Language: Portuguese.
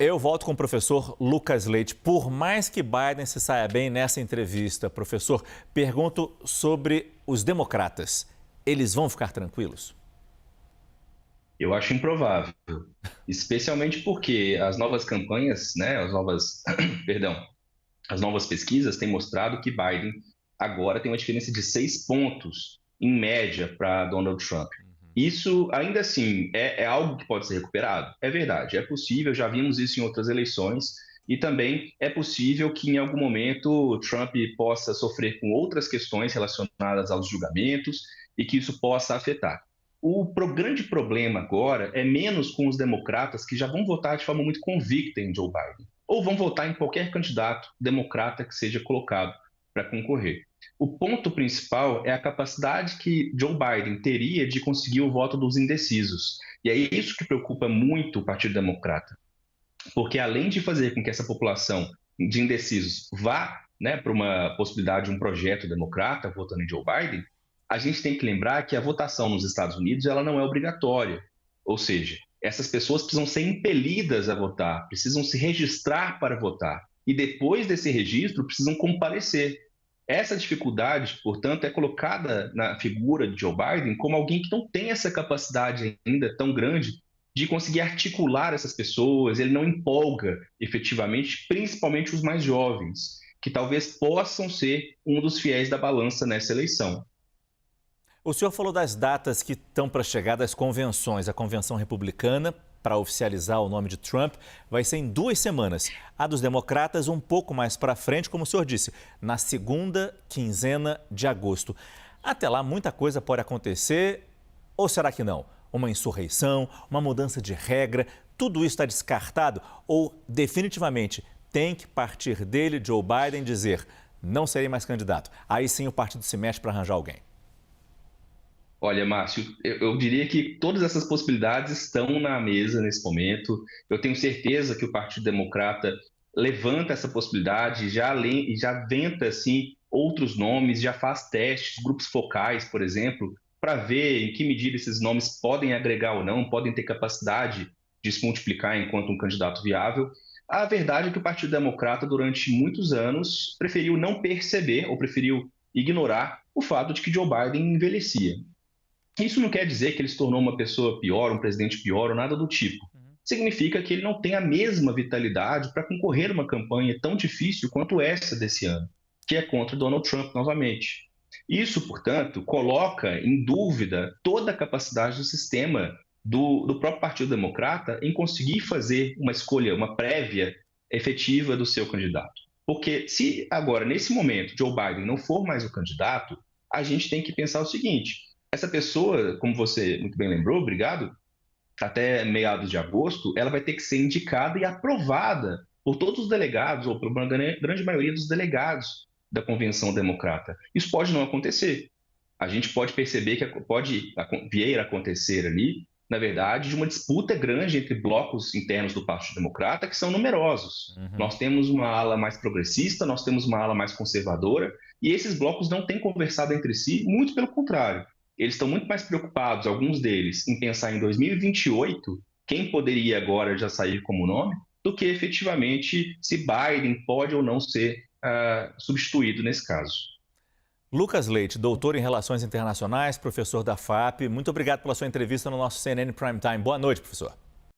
Eu volto com o professor Lucas Leite. Por mais que Biden se saia bem nessa entrevista, professor, pergunto sobre os democratas. Eles vão ficar tranquilos? Eu acho improvável, especialmente porque as novas campanhas, né, perdão, as novas pesquisas têm mostrado que Biden agora tem uma diferença de 6 pontos, em média, para Donald Trump. Isso, ainda assim, é algo que pode ser recuperado? É verdade, é possível, já vimos isso em outras eleições, e também é possível que, em algum momento, Trump possa sofrer com outras questões relacionadas aos julgamentos e que isso possa afetar. Grande problema agora é menos com os democratas que já vão votar de forma muito convicta em Joe Biden, ou vão votar em qualquer candidato democrata que seja colocado para concorrer. O ponto principal é a capacidade que Joe Biden teria de conseguir o voto dos indecisos. E é isso que preocupa muito o Partido Democrata, porque além de fazer com que essa população de indecisos vá, né, para uma possibilidade de um projeto democrata votando em Joe Biden, a gente tem que lembrar que a votação nos Estados Unidos ela não é obrigatória. Ou seja, essas pessoas precisam ser impelidas a votar, precisam se registrar para votar. E depois desse registro, precisam comparecer. Essa dificuldade, portanto, é colocada na figura de Joe Biden como alguém que não tem essa capacidade ainda tão grande de conseguir articular essas pessoas, ele não empolga efetivamente, principalmente os mais jovens, que talvez possam ser um dos fiéis da balança nessa eleição. O senhor falou das datas que estão para chegar das convenções. A convenção republicana, para oficializar o nome de Trump, vai ser em 2 semanas. A dos democratas um pouco mais para frente, como o senhor disse, na segunda quinzena de agosto. Até lá, muita coisa pode acontecer, ou será que não? Uma insurreição, uma mudança de regra, tudo isso está descartado? Ou definitivamente tem que partir dele, Joe Biden, dizer não serei mais candidato? Aí sim o partido se mexe para arranjar alguém. Olha, Márcio, eu diria que todas essas possibilidades estão na mesa nesse momento. Eu tenho certeza que o Partido Democrata levanta essa possibilidade, já venta assim, outros nomes, já faz testes, grupos focais, por exemplo, para ver em que medida esses nomes podem agregar ou não, podem ter capacidade de se multiplicar enquanto um candidato viável. A verdade é que o Partido Democrata, durante muitos anos, preferiu não perceber ou preferiu ignorar o fato de que Joe Biden envelhecia. Isso não quer dizer que ele se tornou uma pessoa pior, um presidente pior ou nada do tipo. Significa que ele não tem a mesma vitalidade para concorrer a uma campanha tão difícil quanto essa desse ano, que é contra Donald Trump novamente. Isso, portanto, coloca em dúvida toda a capacidade do sistema do próprio Partido Democrata em conseguir fazer uma escolha, uma prévia efetiva do seu candidato. Porque se agora, nesse momento, Joe Biden não for mais o candidato, a gente tem que pensar o seguinte: essa pessoa, como você muito bem lembrou, obrigado, até meados de agosto, ela vai ter que ser indicada e aprovada por todos os delegados, ou por uma grande maioria dos delegados da Convenção Democrata. Isso pode não acontecer. A gente pode perceber que pode vir a acontecer ali, na verdade, de uma disputa grande entre blocos internos do Partido Democrata, que são numerosos. Nós temos uma ala mais progressista, nós temos uma ala mais conservadora, e esses blocos não têm conversado entre si, muito pelo contrário. Eles estão muito mais preocupados, alguns deles, em pensar em 2028, quem poderia agora já sair como nome, do que efetivamente se Biden pode ou não ser substituído nesse caso. Lucas Leite, doutor em Relações Internacionais, professor da FAP. Muito obrigado pela sua entrevista no nosso CNN Prime Time. Boa noite, professor.